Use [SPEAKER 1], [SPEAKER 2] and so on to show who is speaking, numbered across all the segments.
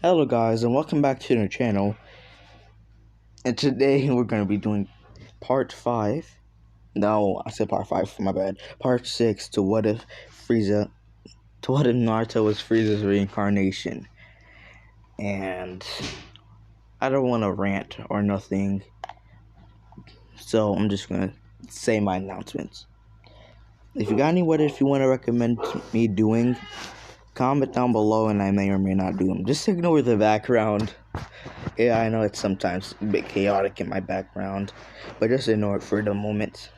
[SPEAKER 1] Hello guys and welcome back to the channel, and today we're going to be doing part 5. No, I said part 5, my bad. Part 6 to what if Naruto was Frieza's reincarnation. And I don't want to rant or nothing, so I'm just going to say my announcements. If you got any what if you want to recommend me doing, comment down below and I may or may not do them. Just ignore the background. Yeah, I know it's sometimes a bit chaotic in my background, but just ignore it for the moment.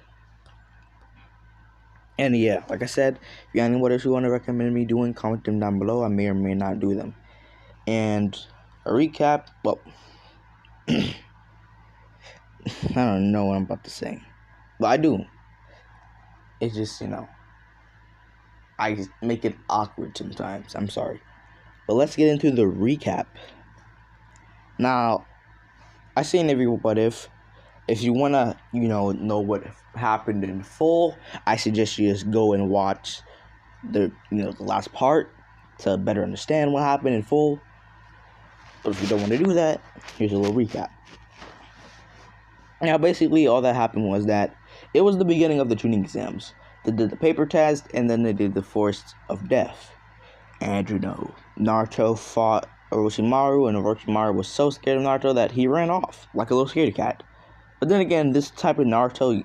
[SPEAKER 1] And yeah, like I said, if you got any what if you want to recommend me doing, comment them down below. I may or may not do them. And a recap, well, I don't know what I'm about to say, but I do. It's just, I make it awkward sometimes. I'm sorry. But let's get into the recap. Now, I seen every what if. If you want to, know what happened in full, I suggest you just go and watch the last part to better understand what happened in full. But if you don't want to do that, here's a little recap. Now, basically, all that happened was that it was the beginning of the tuning exams. They did the paper test, and then they did the force of death. And, Naruto fought Orochimaru, and Orochimaru was so scared of Naruto that he ran off like a little scaredy cat. But then again, this type of Naruto,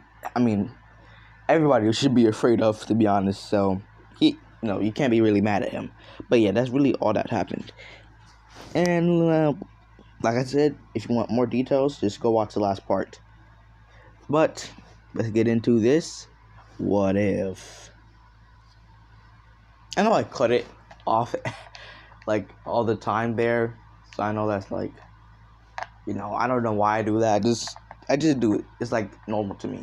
[SPEAKER 1] everybody should be afraid of, to be honest. So, you can't be really mad at him. But yeah, that's really all that happened. And, like I said, if you want more details, just go watch the last part. But, let's get into this. What if? I know I cut it off, all the time there. So I know that's I don't know why I do that. I just do it. It's normal to me.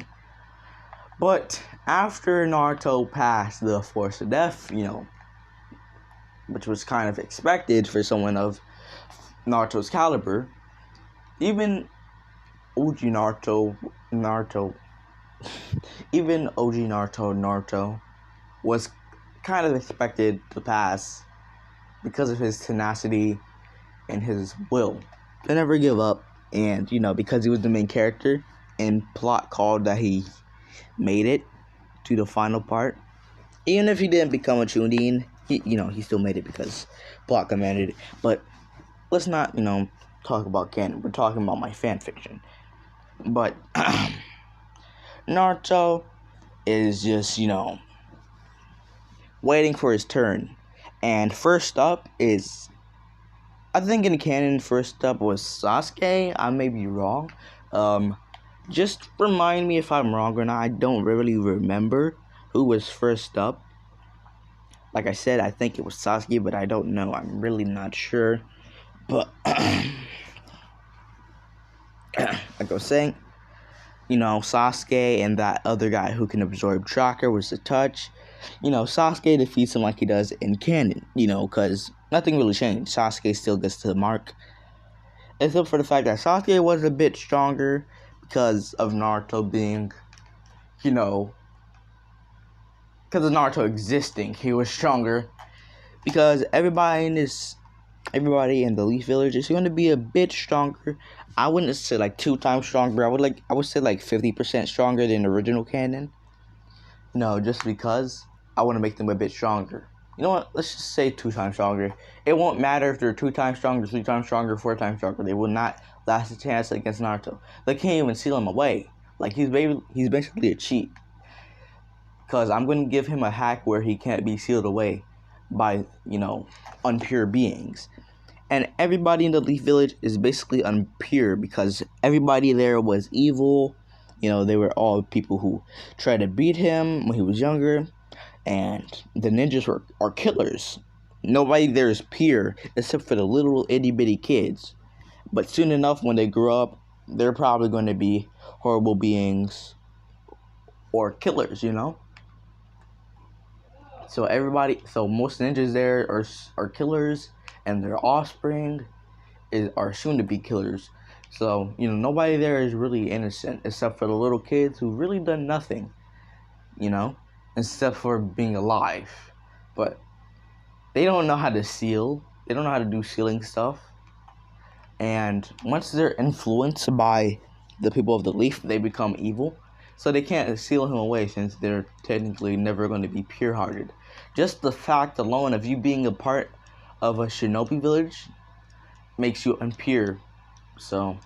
[SPEAKER 1] But after Naruto passed the Force of Death, which was kind of expected for someone of Naruto's caliber, even OG Naruto, Naruto was kind of expected to pass because of his tenacity and his will to never give up. And, because he was the main character and plot called that he made it to the final part. Even if he didn't become a Chunin, he still made it because plot commanded it. But let's not, talk about canon. We're talking about my fan fiction. But Naruto is just, waiting for his turn. And first up is, I think in canon, first up was Sasuke. I may be wrong. Just remind me if I'm wrong or not. I don't really remember who was first up. Like I said, I think it was Sasuke, but I don't know. I'm really not sure. But, like I was saying, Sasuke and that other guy who can absorb chakra was the touch. Sasuke defeats him like he does in canon, because nothing really changed. Sasuke still gets to the mark. Except for the fact that Sasuke was a bit stronger because of Naruto being, because of Naruto existing, he was stronger. Because everybody in the Leaf Village is going to be a bit stronger. I wouldn't say 2 times stronger. I would say 50% stronger than the original canon. Just because I want to make them a bit stronger. You know what? Let's just say 2 times stronger. It won't matter if they're 2 times stronger, 3 times stronger, 4 times stronger. They will not last a chance against Naruto. They can't even seal him away. He's basically a cheat. Because I'm going to give him a hack where he can't be sealed away by, unpure beings. And everybody in the Leaf Village is basically unpure because everybody there was evil. They were all people who tried to beat him when he was younger. And the ninjas are killers. Nobody there is pure except for the little itty bitty kids. But soon enough, when they grow up, they're probably going to be horrible beings or killers, So most ninjas there are killers, and their offspring are soon to be killers. So, nobody there is really innocent except for the little kids who really done nothing, except for being alive. But they don't know how to seal They don't know how to do sealing stuff. And once they're influenced by the people of the leaf, they become evil. So they can't seal him away since they're technically never going to be pure-hearted. Just the fact alone of you being a part of a shinobi village makes you impure. So,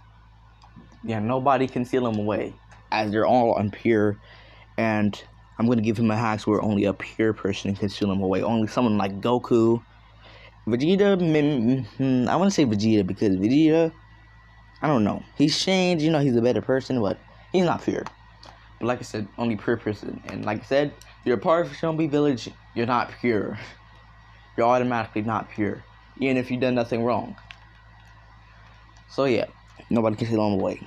[SPEAKER 1] yeah, nobody can seal him away as they're all impure. And I'm going to give him a hacks where only a pure person can seal him away. Only someone like Goku, Vegeta, I want to say Vegeta because Vegeta, I don't know. He's changed, he's a better person, but he's not pure. But like I said, only pure person. And like I said, you're a part of a Shinobi village, you're not pure. You're automatically not pure, even if you've done nothing wrong. So yeah, nobody can seal him away.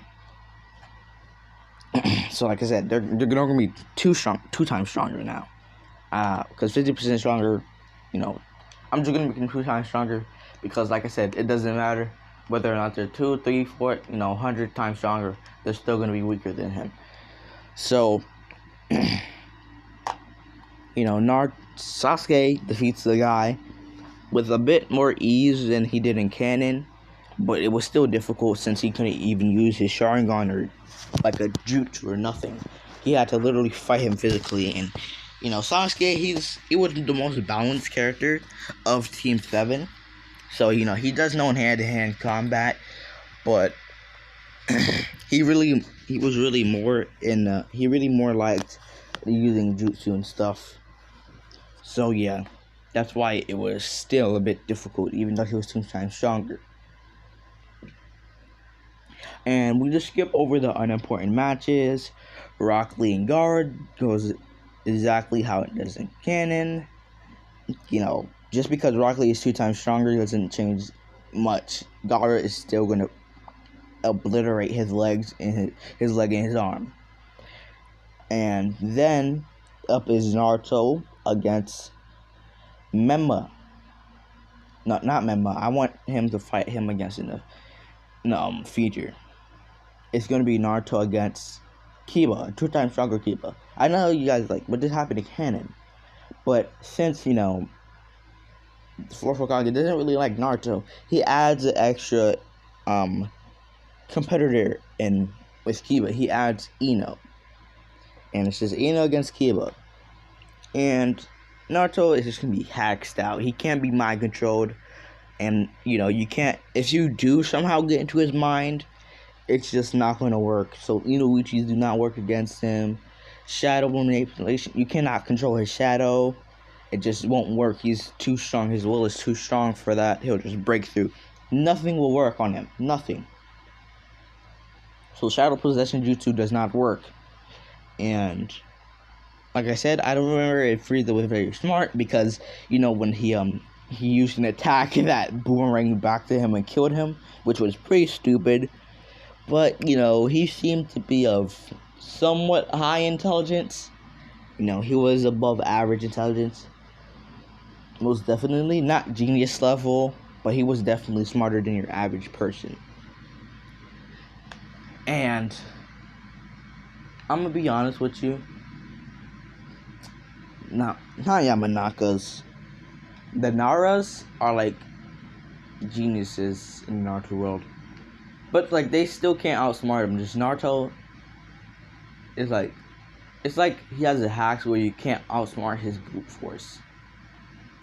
[SPEAKER 1] So like I said, they're going to be two times stronger now. Because 50% stronger, I'm just going to make them 2 times stronger. Because like I said, it doesn't matter whether or not they're 2, 3, 4, 100 times stronger. They're still going to be weaker than him. So, Sasuke defeats the guy with a bit more ease than he did in canon. But it was still difficult since he couldn't even use his Sharingan or like a jutsu or nothing. He had to literally fight him physically. And, Sasuke, he was the most balanced character of Team 7. So, he does know in hand-to-hand combat. But he really more liked using jutsu and stuff. So, yeah. That's why it was still a bit difficult, even though he was 2 times stronger. And we just skip over the unimportant matches. Rock Lee and Guard goes exactly how it does in canon. Just because Rock Lee is 2 times stronger doesn't change much. Guard is still going to obliterate his legs and his leg and his arm. And then up is Naruto against Memma. No, not Memma. I want him to fight him against in the feature. It's going to be Naruto against Kiba, 2 times stronger Kiba. I know you guys but this happened in canon. But since, the fourth Hokage doesn't really like Naruto, he adds an extra competitor in with Kiba. He adds Ino. And it's just Ino against Kiba. And Naruto is just going to be hacked out. He can't be mind controlled. And, you can't, if you do somehow get into his mind, it's just not going to work. So, Inuichis do not work against him. Shadow manipulation, you cannot control his shadow. It just won't work. He's too strong. His will is too strong for that. He'll just break through. Nothing will work on him. Nothing. So, shadow possession jutsu does not work. And, like I said, I don't remember if Frieza was very smart because, when he used an attack that boomeranged back to him and killed him, which was pretty stupid. But, he seemed to be of somewhat high intelligence. He was above average intelligence. Most definitely. Not genius level, but he was definitely smarter than your average person. And I'm going to be honest with you. Not Yamanakas. The Naras are geniuses in the Naruto world. But they still can't outsmart him. Just Naruto is it's like he has a hacks where you can't outsmart his brute force.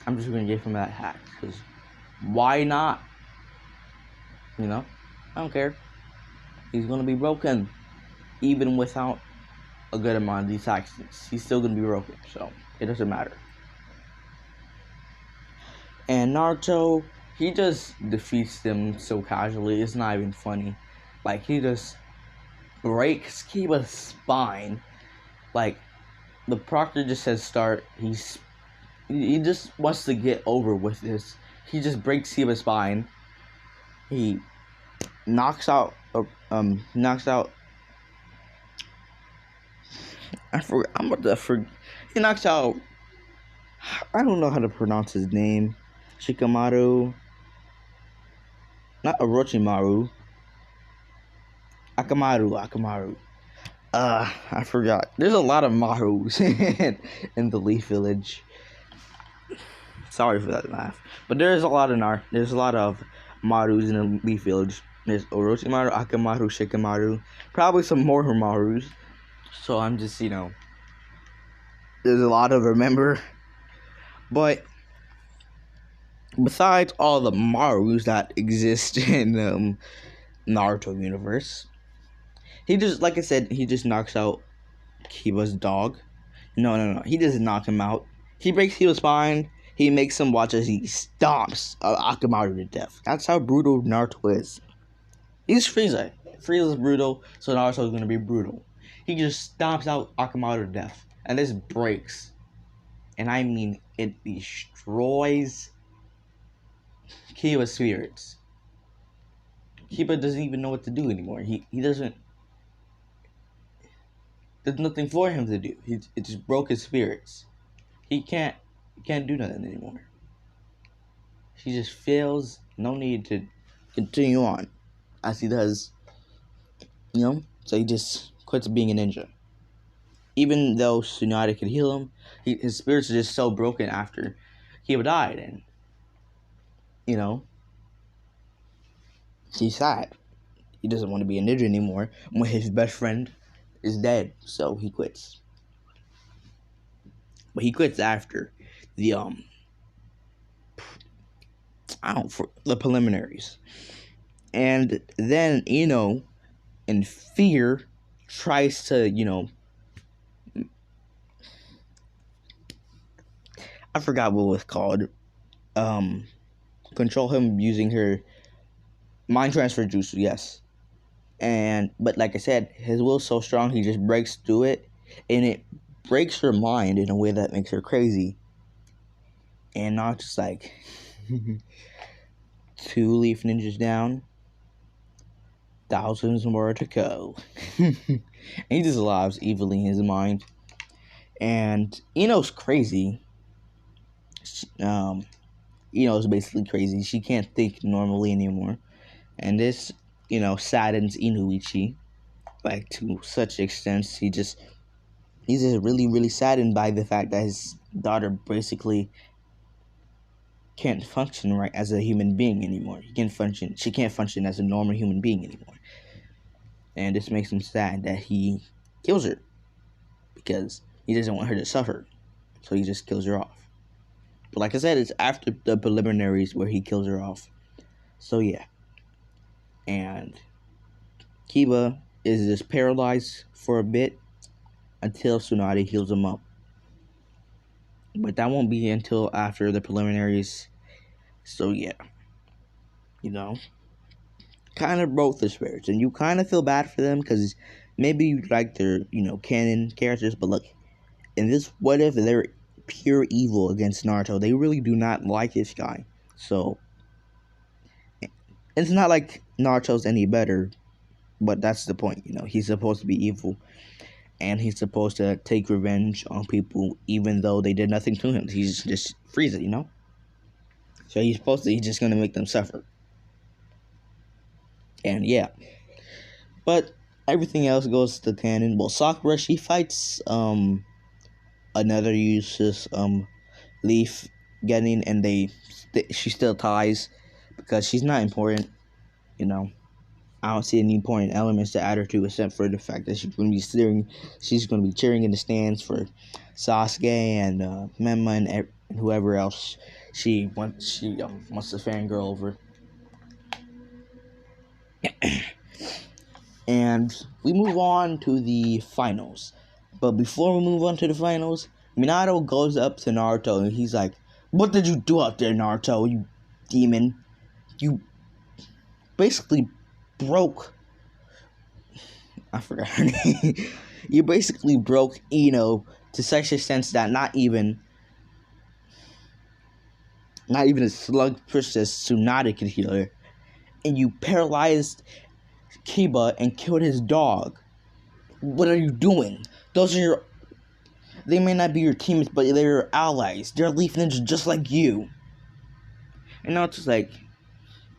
[SPEAKER 1] I'm just gonna give him that hack because why not? I don't care. He's gonna be broken even without a good amount of these hacks. He's still gonna be broken, so it doesn't matter. And Naruto, he just defeats them so casually, it's not even funny. He just breaks Kiba's spine. The proctor just says start. He just wants to get over with this. He just breaks Kiba's spine. He knocks out. He knocks out. I don't know how to pronounce his name. Shikamaru. Not Orochimaru. Akamaru. I forgot. There's a lot of Marus in the Leaf Village. Sorry for that laugh. But there's a lot of Marus in the Leaf Village. There's Orochimaru, Akamaru, Shikamaru, probably some more Marus. So I'm just, there's a lot of remember. But besides all the Marus that exist in Naruto universe, he just, like I said, he just knocks out Kiba's dog. No. He doesn't knock him out. He breaks Kiba's spine. He makes him watch as he stomps Akamaru to death. That's how brutal Naruto is. He's Frieza. Frieza's brutal, so Naruto's gonna be brutal. He just stomps out Akamaru to death. And this breaks. And I mean, it destroys Kiba's spirits. Kiba doesn't even know what to do anymore. He doesn't. There's nothing for him to do. It just broke his spirits. He can't do nothing anymore. He just feels no need to continue on as he does. So he just quits being a ninja. Even though Tsunade could heal him, his spirits are just so broken after Kiba died, and he's sad. He doesn't want to be a ninja anymore when his best friend is dead, so he quits. But he quits after the the preliminaries. And then, in fear, tries to, I forgot what it was called, control him using her mind transfer jutsu, yes. But like I said, his will's so strong, he just breaks through it, and it breaks her mind in a way that makes her crazy. And not just like 2 leaf ninjas down, thousands more to go. And he just laughs evilly in his mind. And Ino's crazy. Ino's basically crazy. She can't think normally anymore. And this, saddens Inuichi. Like, to such extent, he's just really, really saddened by the fact that his daughter basically can't function right as a human being anymore. She can't function as a normal human being anymore. And this makes him sad that he kills her, because he doesn't want her to suffer. So he just kills her off. But like I said, it's after the preliminaries where he kills her off. So yeah. And Kiba is just paralyzed for a bit until Tsunade heals him up. But that won't be until after the preliminaries. So yeah. Kind of broke the spirits. And you kind of feel bad for them, because maybe you like their, canon characters. But look, in this what if, they're pure evil against Naruto. They really do not like this guy. So it's not like Naruto's any better, but that's the point. He's supposed to be evil, and he's supposed to take revenge on people even though they did nothing to him. He's just Frieza, So he's just gonna make them suffer. And yeah. But everything else goes to canon. Well, Sakura, she fights another useless leaf getting, and she still ties because she's not important. I don't see any important elements to add her to, except for the fact that she's going to be cheering in the stands for Sasuke and Memma and whoever else she wants to fangirl over. And we move on to the finals. But before we move on to the finals, Minato goes up to Naruto and he's like, "What did you do out there, Naruto, you demon? You basically broke..." I forgot her name. You basically broke Ino to such a sense that not even a slug princess Tsunade could heal her. And you paralyzed Kiba and killed his dog. What are you doing? They may not be your teammates, but they're your allies. They're Leaf Ninja just like you. And now it's just like,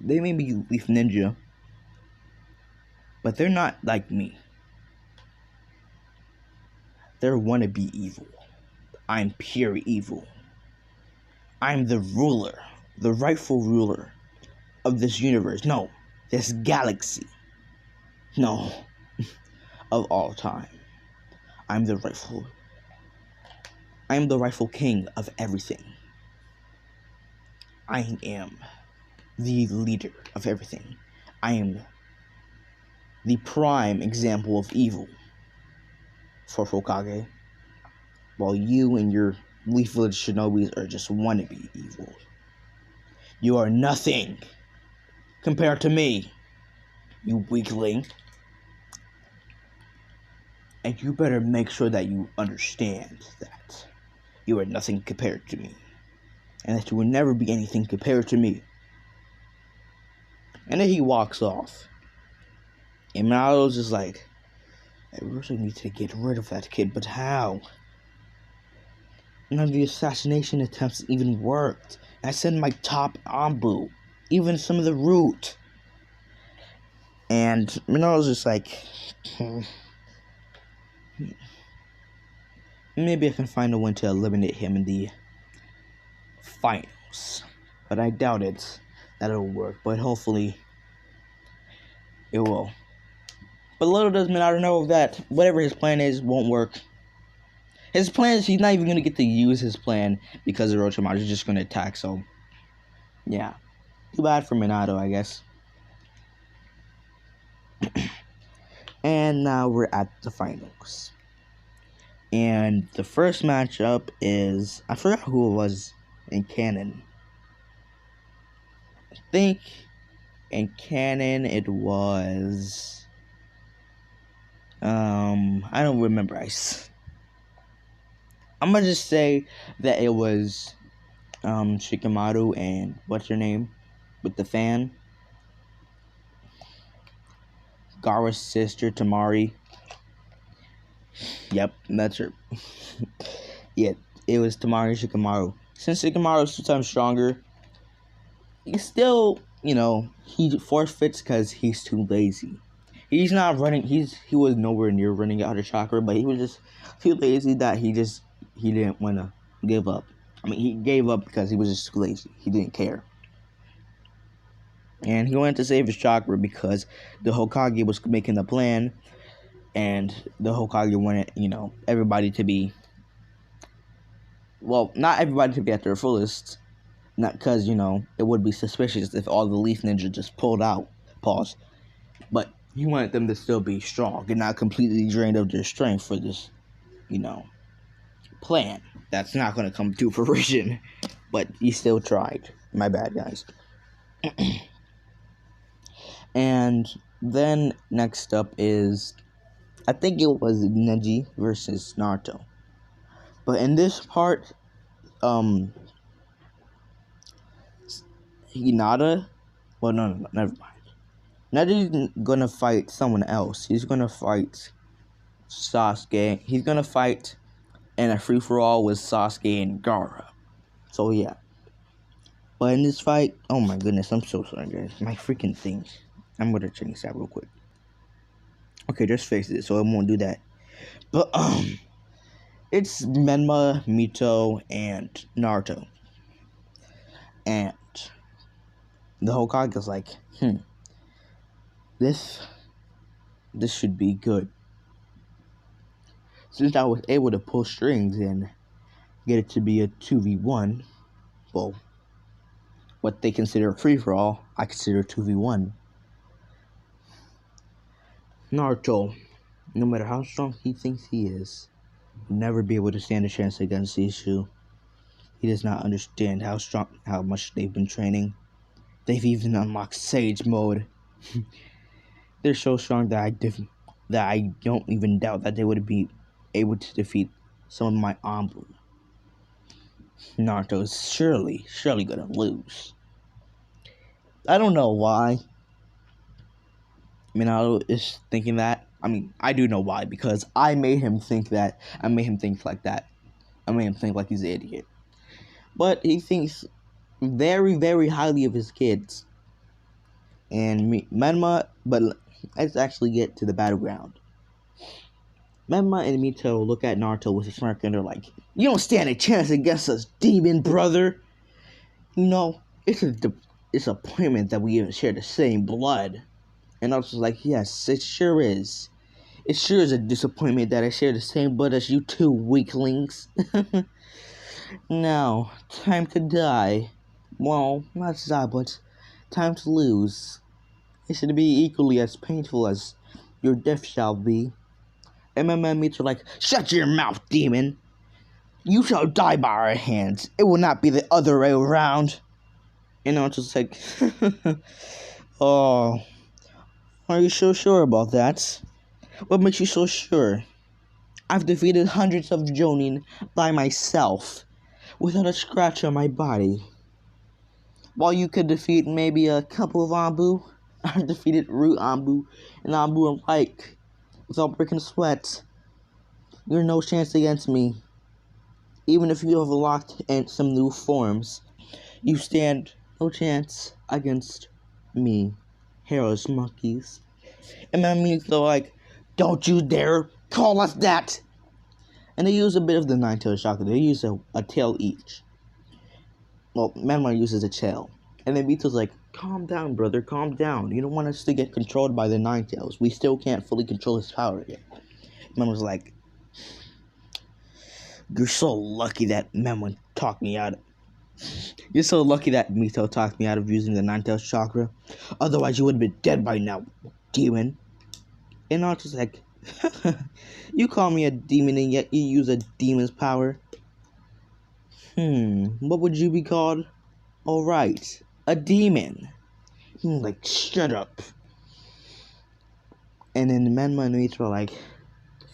[SPEAKER 1] they may be Leaf Ninja, but they're not like me. They're wannabe evil. I'm pure evil. I'm the ruler, the rightful ruler of this universe. No, this galaxy. No, of all time. I am the rightful king of everything. I am the leader of everything. I am the prime example of evil for Hokage, while you and your Leaf Village Shinobis are just wannabe evil. You are nothing compared to me, you weakling. And you better make sure that you understand that you are nothing compared to me, and that you will never be anything compared to me. And then he walks off. And Naruto's just like, I really need to get rid of that kid, but how? None of the assassination attempts even worked. I sent my top Anbu, even some of the root. And Naruto's just like, maybe I can find a way to eliminate him in the finals. But I doubt that it'll work, but hopefully it will. But little does Minato know that whatever his plan is won't work. His plan is he's not even going to get to use his plan because Orochimaru is just going to attack, so yeah. Too bad for Minato, I guess. And now we're at the finals. And the first matchup is, I forgot who it was in canon. I think in canon it was, I don't remember. I'm gonna just say that it was Shikamaru and what's her name with the fan, Gaara's sister Tamari. Yep, that's her. Yeah, it was Tamari Shikamaru. Since Shikamaru is 2 times stronger, he's still, he forfeits because he's too lazy. He's not running. He was nowhere near running out of chakra, but he was just too lazy that he didn't want to give up. I mean, he gave up because he was just too lazy. He didn't care. And he wanted to save his chakra because the Hokage was making the plan, and the Hokage wanted, everybody to be, well, not everybody to be at their fullest, not because, it would be suspicious if all the Leaf Ninja just pulled out, pause, but he wanted them to still be strong and not completely drained of their strength for this, plan. That's not going to come to fruition, but he still tried. My bad, guys. And then next up is, I think it was Neddy versus Naruto. But in this part, Hinata, well, no, never mind. Neddy's gonna fight someone else. He's gonna fight Sasuke. He's gonna fight in a free-for-all with Sasuke and Gaara. So, yeah. But in this fight, oh my goodness, I'm so sorry, guys. My freaking thing. I'm gonna change that real quick. Okay, just fix it so it won't do that. But, it's Menma, Mito, and Naruto. And the Hokage is like, this should be good. Since I was able to pull strings and get it to be a 2v1, well, what they consider a free-for-all, I consider a 2v1. Naruto, no matter how strong he thinks he is, will never be able to stand a chance against Isshu. He does not understand how much they've been training. They've even unlocked Sage mode. They're so strong that I don't even doubt that they would be able to defeat some of my Anbu. Naruto is surely gonna lose. I don't know why Minato is thinking that. I mean, I do know why, because I made him think that. I made him think like that. I made him think like he's an idiot. But he thinks very, very highly of his kids. And Menma, but let's actually get to the battleground. Menma and Mito look at Naruto with a smirk and they're like, "You don't stand a chance against us, demon brother." You know, it's a disappointment that we even share the same blood. And I was like, yes, it sure is. It sure is a disappointment that I share the same blood as you two weaklings. Now, time to die. Well, not to die, but time to lose. It should be equally as painful as your death shall be. And my mates are like, shut your mouth, demon. You shall die by our hands. It will not be the other way around. And I was just like, oh, are you so sure about that? What makes you so sure? I've defeated hundreds of Jonin by myself, without a scratch on my body. While you could defeat maybe a couple of Ambu, I've defeated Root Ambu and Ambu alike, without breaking a sweat. You're no chance against me. Even if you have locked in some new forms, you stand no chance against me, hairless monkeys. And my mates are like, don't you dare call us that! And they use a bit of the nine-tailed chakra. They use a tail each. Well, Manmar uses a tail. And then Mito's like, calm down, brother, calm down. You don't want us to get controlled by the nine tails. We still can't fully control his power yet. Manmar's like, you're so lucky that Manmar talked me out of... You're so lucky that Mito talked me out of using the nine-tailed chakra. Otherwise, you would have been dead by now, demon. And I was just like, you call me a demon and yet you use a demon's power? What would you be called? Alright, a demon. Like, shut up. And then the Menma and Mito were like,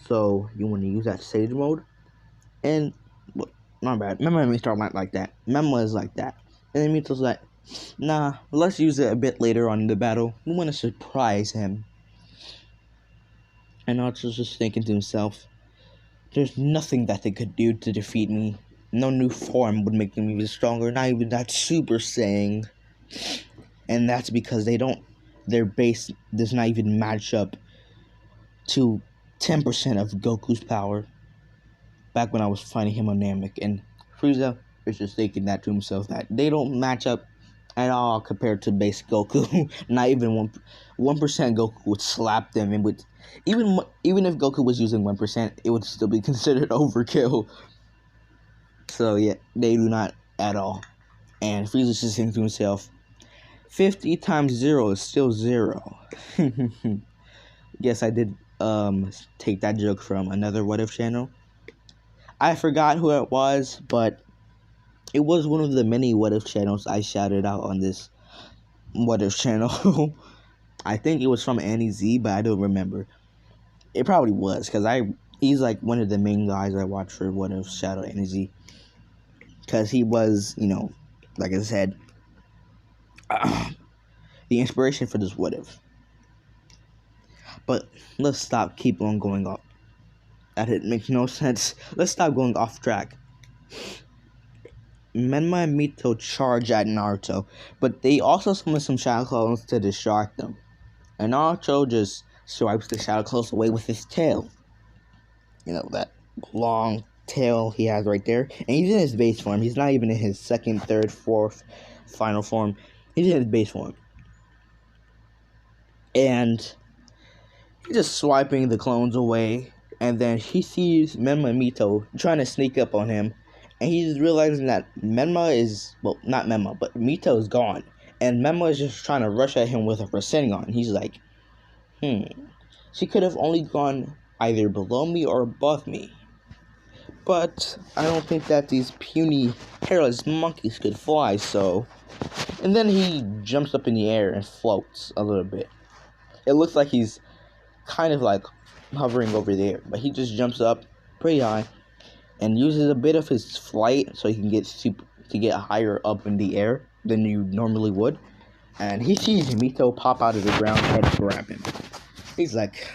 [SPEAKER 1] so, you want to use that sage mode? And, well, not bad. Menma and Mito are not like that. Menma is like that. And then Mito's like, nah, let's use it a bit later on in the battle. We want to surprise him. And Naruto's just thinking to himself, there's nothing that they could do to defeat me. No new form would make them even stronger, not even that Super Saiyan. And that's because their base does not even match up to 10% of Goku's power. Back when I was fighting him on Namek. And Frieza is just thinking that to himself, that they don't match up at all compared to base Goku. Not even 1% Goku would slap them, and would even if Goku was using 1%, it would still be considered overkill. So yeah, they do not at all. And Frieza's just thinking to himself, 50 times 0 is still 0. Yes, I did take that joke from another What If channel. I forgot who it was, but it was one of the many What If channels I shouted out on this What If channel. I think it was from Annie Z, but I don't remember. It probably was, because he's like one of the main guys I watch for What If, shout out Annie Z. Because he was, like I said, the inspiration for this What If. But let's keep on going off. That it makes no sense. Let's stop going off track. Menma and Mito charge at Naruto, but they also summon some shadow clones to distract them. And Naruto just swipes the shadow clones away with his tail. That long tail he has right there. And he's in his base form. He's not even in his second, third, fourth, final form. He's in his base form. And he's just swiping the clones away. And then he sees Menma and Mito trying to sneak up on him. And he's realizing that Menma is, well, not Menma, but Mito is gone. And Menma is just trying to rush at him with a Rasengan. He's like, she could have only gone either below me or above me. But I don't think that these puny, hairless monkeys could fly, so... And then he jumps up in the air and floats a little bit. It looks like he's kind of like hovering over the air, but he just jumps up pretty high and uses a bit of his flight so he can get higher up in the air than you normally would. And he sees Mito pop out of the ground and grab him. He's like,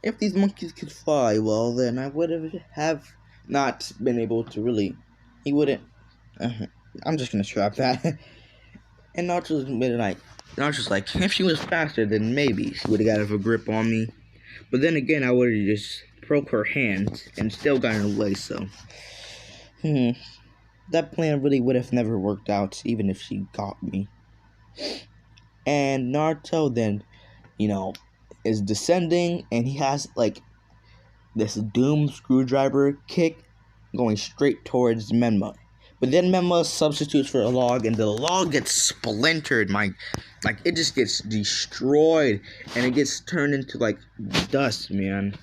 [SPEAKER 1] if these monkeys could fly, well, then I would have not been able to really... He wouldn't... I'm just gonna scrap that. And Naruto's like, if she was faster, then maybe she would have got a grip on me. But then again, I would have just broke her hand and still gotten away, so... that plan really would have never worked out, even if she got me. And Naruto then, is descending, and he has like this doom screwdriver kick going straight towards Menma. But then Menma substitutes for a log, and the log gets splintered. It just gets destroyed, and it gets turned into like dust, man.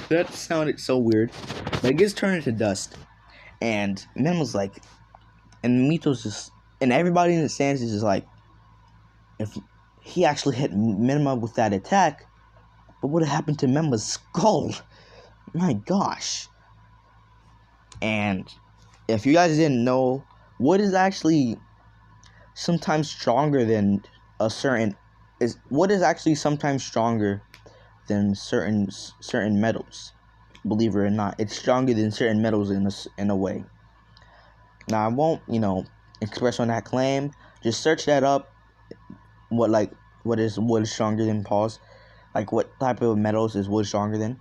[SPEAKER 1] That sounded so weird, but it gets turned into dust. And Menma's like, and Mito's just, and everybody in the stands is just like, if he actually hit Menma with that attack, but what happened to Menma's skull? My gosh. And if you guys didn't know, what is actually sometimes stronger than certain metals? Believe it or not, it's stronger than certain metals in a way. Now I won't, express on that claim. Just search that up. What is wood stronger than? Pause. Like, what type of metals is wood stronger than?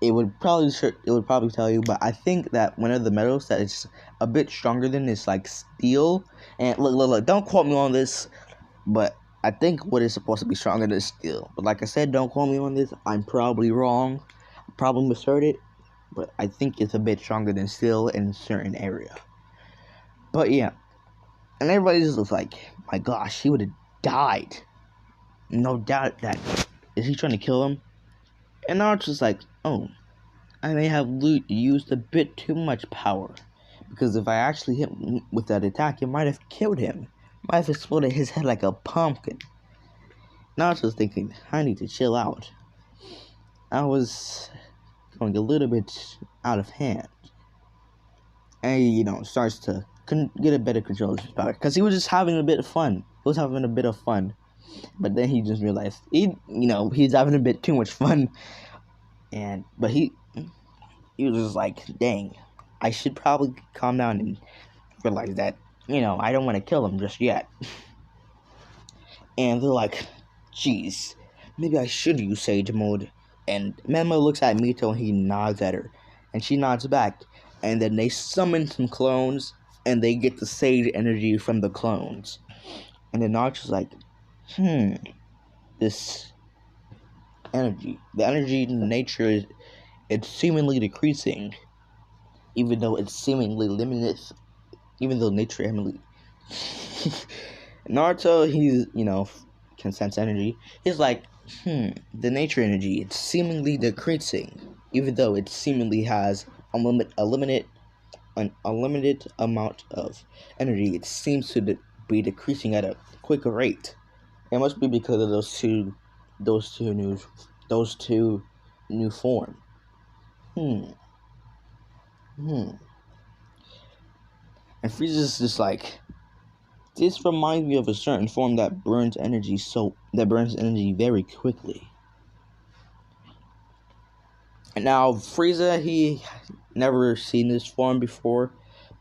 [SPEAKER 1] It would probably tell you, but I think that one of the metals that is a bit stronger than is like steel. And look, don't quote me on this, but I think what is supposed to be stronger than steel. But like I said, don't quote me on this. I'm probably wrong. I probably misheard it, but I think it's a bit stronger than steel in a certain area. But yeah, and everybody just looks like, my gosh, he would have died. No doubt that. Is he trying to kill him? And Naruto's like, oh, I may have used a bit too much power. Because if I actually hit him with that attack, it might have killed him. Might have exploded his head like a pumpkin. Naruto's thinking, I need to chill out. I was going a little bit out of hand. And he, starts to get a better control of his power. Because he was just having a bit of fun. But then he just realized he's having a bit too much fun, but he was just like, dang, I should probably calm down and realize that I don't want to kill him just yet. And they're like, geez, maybe I should use Sage Mode. And Menma looks at Mito and he nods at her, and she nods back. And then they summon some clones, and they get the Sage energy from the clones. And then Naruto's like, this energy, the energy in nature, it's seemingly decreasing, even though it's seemingly limitless, even though nature Emily. Naruto, he's, can sense energy. He's like, the nature energy, it's seemingly decreasing, even though it seemingly has a limited amount of energy. It seems to be decreasing at a quicker rate. It must be because of those two new form. And Frieza's just like, this reminds me of a certain form that burns energy very quickly. And now Frieza, he never seen this form before,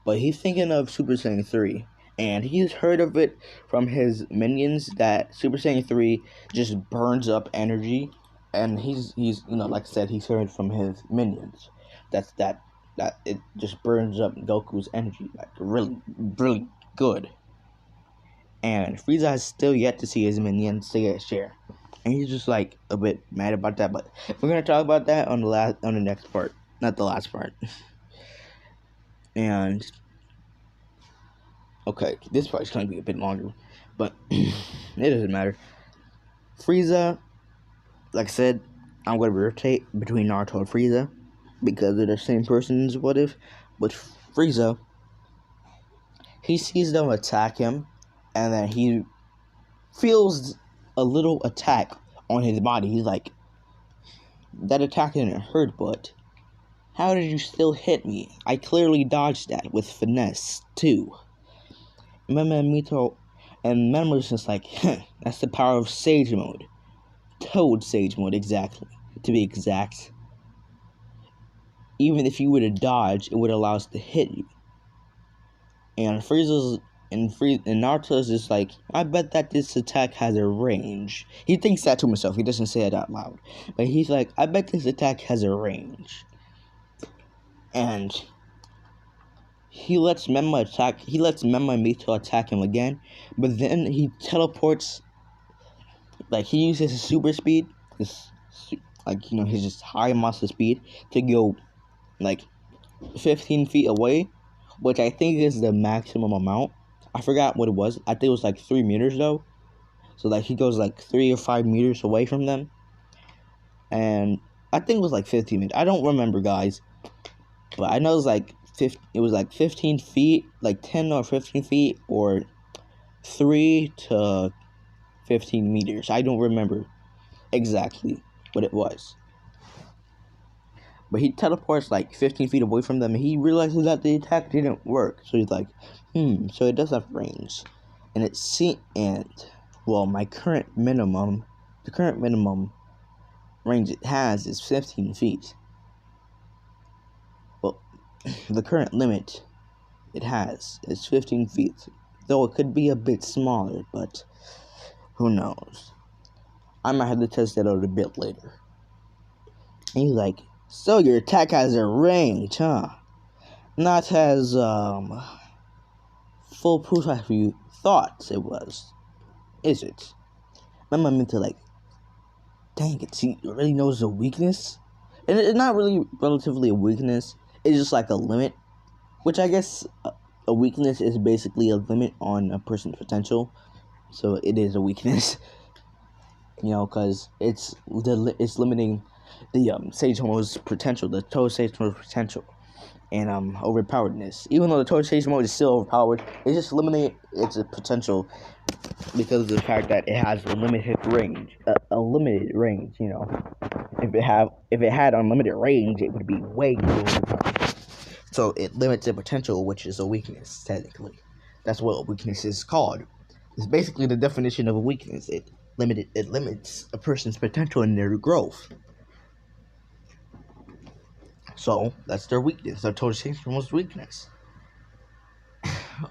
[SPEAKER 1] but he's thinking of Super Saiyan 3. And he's heard of it from his minions that Super Saiyan 3 just burns up energy. And he's like I said, he's heard from his minions that it just burns up Goku's energy like really, really good. And Frieza has still yet to see his minions take a share. And he's just like a bit mad about that, but we're gonna talk about that on the next part, not the last part. And okay, this part's gonna be a bit longer, but it doesn't matter. Frieza, like I said, I'm gonna rotate between Naruto and Frieza because they're the same person as What If. But Frieza, he sees them attack him, and then he feels a little attack on his body. He's like, that attack didn't hurt, but how did you still hit me? I clearly dodged that with finesse too. Menma and Mito and Menma was just like, that's the power of Sage Mode. Toad Sage Mode, exactly. To be exact. Even if you were to dodge, it would allow us to hit you. And Naruto's just like, I bet that this attack has a range. He thinks that to himself. He doesn't say it out loud. But he's like, I bet this attack has a range. and he lets Memma attack. He lets Memma and Mito attack him again, but then he teleports. Like he uses his super speed, his his just high muscle speed to go like 15 feet away, which I think is the maximum amount. I forgot what it was. I think it was like 3 meters though. So like he goes like 3 or 5 meters away from them, and I think it was like 15 meters. I don't remember, guys, but I know it was like 15 feet, like 10 or 15 feet, or 3 to 15 meters. I don't remember exactly what it was. But he teleports like 15 feet away from them, and he realizes that the attack didn't work. So he's like, so it does have range. And the current minimum range it has is 15 feet. Well, the current limit it has is 15 feet. Though it could be a bit smaller, but who knows. I might have to test that out a bit later. And he's like, so your attack has a range, huh? Not as foolproof as you thought it was, is it? Remember, I meant to like, dang it, he really knows a weakness? And it's not really relatively a weakness, it's just like a limit. Which I guess a weakness is basically a limit on a person's potential. So it is a weakness. Because it's limiting the Sage Mode's potential, the Toad Sage Mode's potential, and overpoweredness. Even though the Toad Sage Mode is still overpowered, it's just limiting its potential because of the fact that it has a limited range. If it had unlimited range, it would be way too overpowered. So it limits the potential, which is a weakness technically. That's what a weakness is called. It's basically the definition of a weakness. It limits a person's potential in their growth. So that's their weakness. Their Toad Sage Mode's weakness.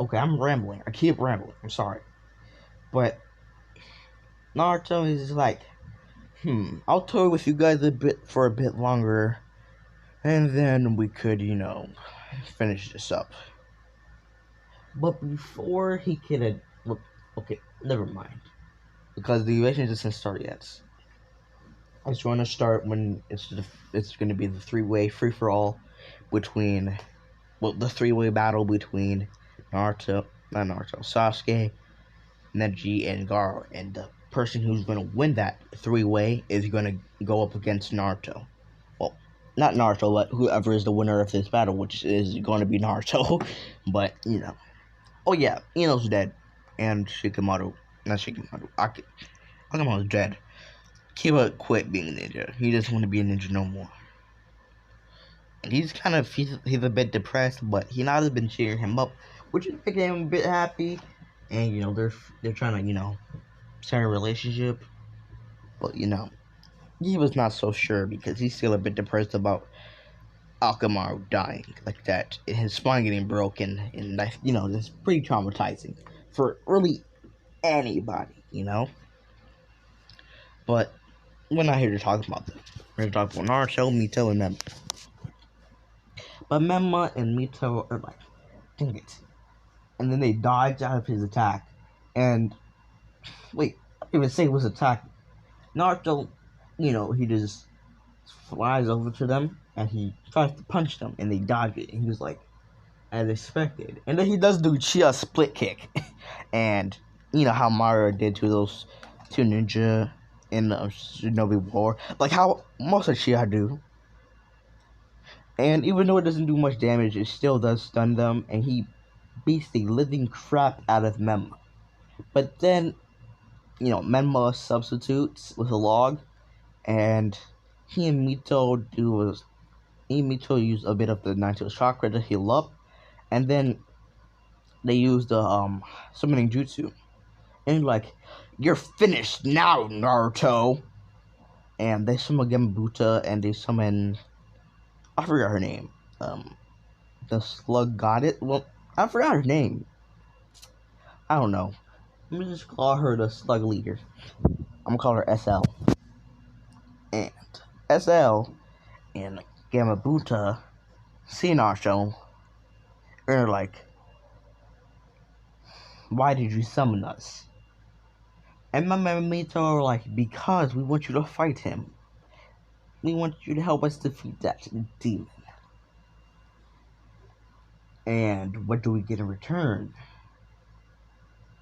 [SPEAKER 1] Okay, I'm rambling. I keep rambling. I'm sorry, but Naruto is like, I'll toy with you guys for a bit longer, and then we could, finish this up. But before he could, okay, never mind. Because the relation doesn't start yet. It's going to start when it's going to be the three-way free-for-all between, the three-way battle between Sasuke, Neddy, and Garo. And the person who's going to win that three-way is going to go up against Naruto. Well, not Naruto, but whoever is the winner of this battle, which is going to be Naruto. But, oh yeah, Ino's dead. And Akamaru's dead. Kiba quit being a ninja. He doesn't want to be a ninja no more. And he's a bit depressed, but Hinata's been cheering him up, which is making him a bit happy. And, they're trying to, start a relationship. But, he was not so sure because he's still a bit depressed about Akamaru dying like that. His spine getting broken. And, that's pretty traumatizing for really anybody, But we're not here to talk about that. We're here to talk about Naruto, Mito, and Memma. But Memma and Mito are like, dang it. And then they dodge out of his attack. And, wait, I didn't even say it was attack. Naruto, he just flies over to them. And he tries to punch them. And they dodge it. And he was like, as expected. And then he does do Chia split kick. And, how Madara did to those two ninja in the Shinobi War, like how most of Chia do. And even though it doesn't do much damage, it still does stun them, and he beats the living crap out of Memma. But then, Memma substitutes with a log, and he and Mito use a bit of the Untitled Chapter to heal up, and then they use the summoning jutsu. And like, you're finished now, Naruto. And they summon Gembuta, and they summon, I forgot her name. The slug got it. Well, I forgot her name. I don't know. Let me just call her the slug leader. I'm gonna call her SL. And SL and Gamabunta see Naruto, and they're like, why did you summon us? And Mama and Mito are like, because we want you to fight him. We want you to help us defeat that demon. And what do we get in return?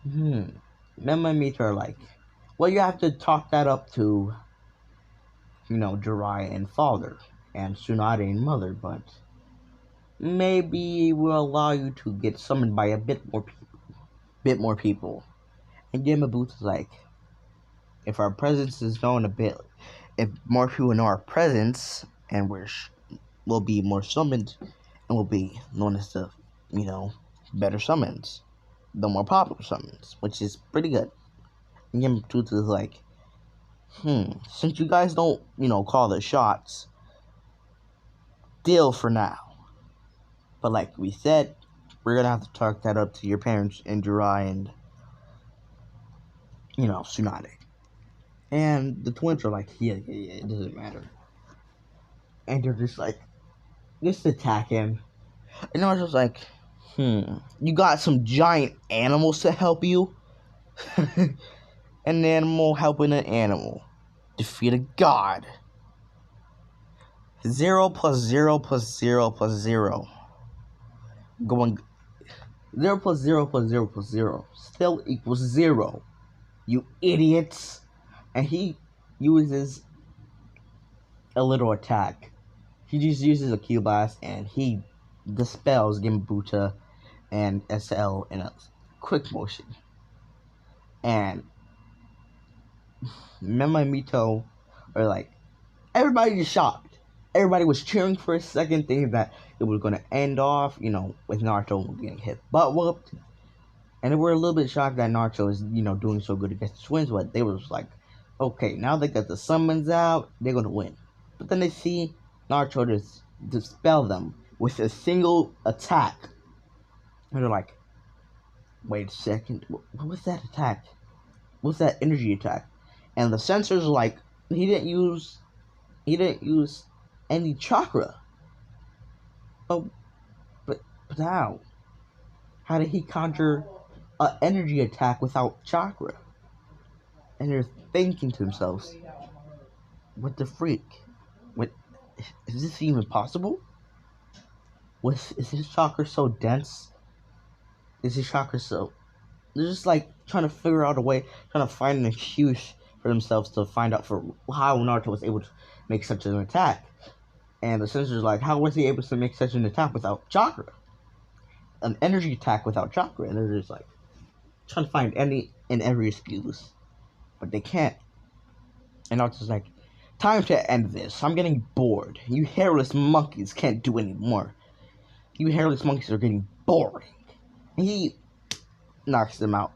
[SPEAKER 1] Mama and Mito are like, well, you have to talk that up to, Jiraiya and father, and Tsunade and mother, but maybe we'll allow you to get summoned by a bit more people. And Yamabuta's like, if our presence is known a bit, if more people know our presence, and we'll be more summoned, and we'll be known as the, better summons, the more popular summons, which is pretty good. And Yamabuta's like, since you guys don't, call the shots, deal for now. But like we said, we're gonna have to talk that up to your parents and Jiraiya and, Tsunade. And the twins are like, yeah, it doesn't matter. And they're just like, just attack him. And I was just like, you got some giant animals to help you? An animal helping an animal. Defeat a god. 0 plus 0 plus 0 plus 0. 0 plus 0 plus 0 plus 0 still equals 0. You idiots. And he uses a little attack. He just uses a Q blast and he dispels Gimbuta and SL in a quick motion. And Mema and Mito are like, everybody is shocked. Everybody was cheering for a second, thinking that it was going to end off, with Naruto getting hit butt whooped. And they were a little bit shocked that Naruto is, doing so good against the twins, but they were just like, okay, now they got the summons out, they're going to win. But then they see Naruto just dispel them with a single attack. And they're like, wait a second, what was that attack? What was that energy attack? And the sensors are like, he didn't use any chakra. But how? How did he conjure an energy attack without chakra? And they're thinking to themselves, what the freak? What, is this even possible? Is his chakra so dense? Is his chakra so... They're just like trying to figure out a way, trying to find an excuse for themselves to find out for how Naruto was able to make such an attack. And the sensor's like, how was he able to make such an attack without chakra? An energy attack without chakra. And they're just like trying to find any and every excuse. But they can't. And Naruto's like, time to end this. I'm getting bored. You hairless monkeys can't do any more. You hairless monkeys are getting boring. And he knocks them out.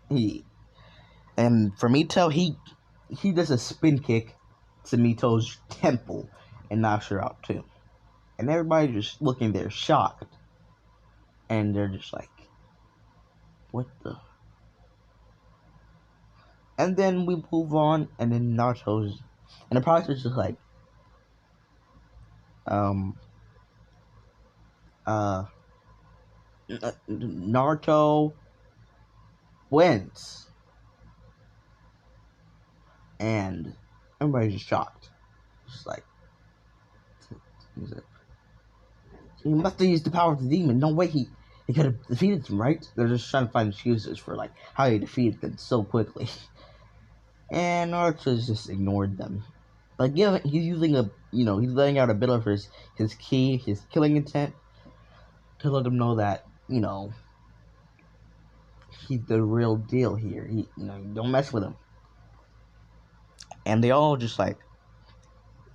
[SPEAKER 1] And for Mito, he does a spin kick to Mito's temple and knocks her out too. And everybody just looking there shocked. And they're just like, what the... And then we move on, and then Naruto's... And the product is just like... Naruto wins. And everybody's just shocked. Just like... He must have used the power of the demon. No way he could have defeated him, right? They're just trying to find excuses for like how he defeated them so quickly. And Naruto just ignored them. Like, yeah, he's using he's letting out a bit of his key, his killing intent, to let them know that, he's the real deal here. You don't mess with him. And they all just like,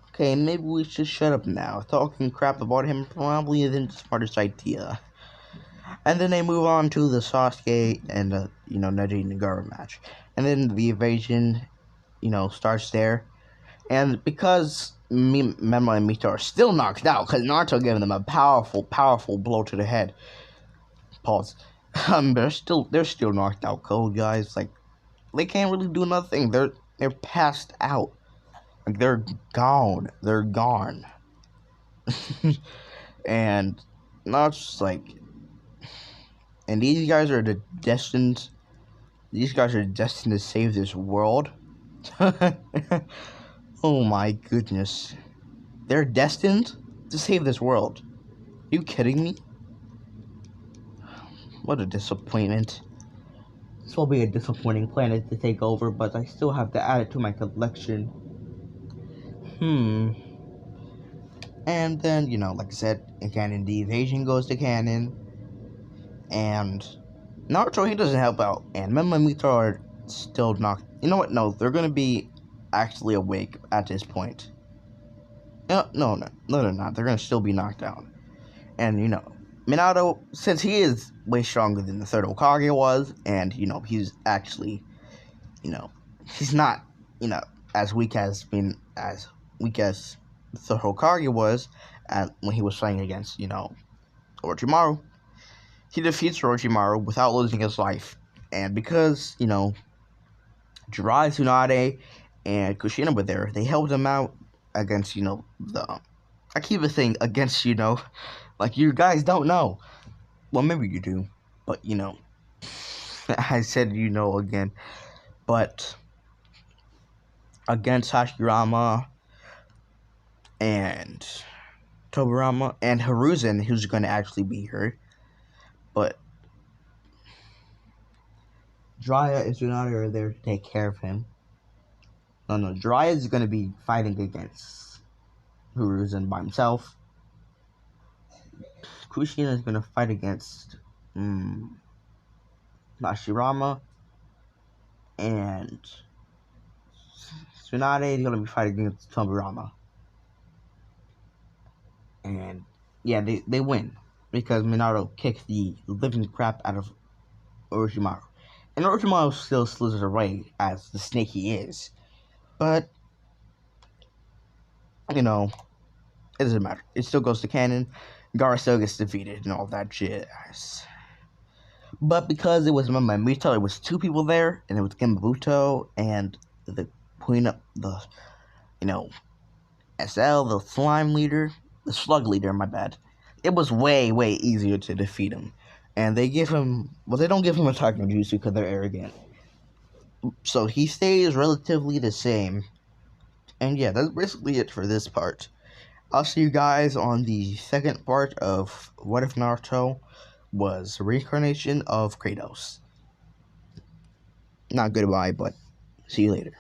[SPEAKER 1] okay, maybe we should shut up now. Talking crap about him probably isn't the smartest idea. And then they move on to the Sasuke and Neddy Nagara match. And then the evasion, starts there. And because Mema and Mito are still knocked out, because Naruto gave them a powerful, powerful blow to the head. Pause. They're still knocked out cold, guys. Like, they can't really do nothing. They're passed out. Like, they're gone. They're gone. And now it's just like, and these guys are destined to save this world. Oh my goodness. They're destined to save this world. Are you kidding me? What a disappointment. This will be a disappointing planet to take over, but I still have to add it to my collection. And then, like I said, in canon, the invasion goes to canon. And Naruto, he doesn't help out. And Mema and Mito are still knocked. You know what? No, they're going to be actually awake at this point. No, they're not. They're going to still be knocked out. And, Minato, since he is way stronger than the third Hokage was, and, he's actually, he's not, as weak as the Hokage was when he was fighting against, Orochimaru. He defeats Orochimaru without losing his life. And because, Jiraiya, Tsunade, and Kushina were there, they helped him out against, I keep saying against, like you guys don't know. Well, maybe you do, but, I said again. But against Hashirama and Tobirama and Hiruzen, who's going to actually be here. But Jiraiya and Tsunade are there to take care of him. No, Jiraiya is going to be fighting against Hiruzen by himself. Kushina is going to fight against Hashirama. And Tsunade is going to be fighting against Tobirama. And yeah, they win. Because Minato kicked the living crap out of Orochimaru. And Orochimaru still slithers away as the snake he is. But, it doesn't matter. It still goes to canon. Gaara still gets defeated and all that shit. But because it was Mema and Mito, there was two people there. And it was Genbabuto and the queen of the, SL, the slime leader. The slug leader, my bad. It was way, way easier to defeat him. And they give him... Well, they don't give him a Taiko Jutsu because they're arrogant. So he stays relatively the same. And yeah, that's basically it for this part. I'll see you guys on the second part of What If Naruto was Reincarnation of Kratos. Not goodbye, but see you later.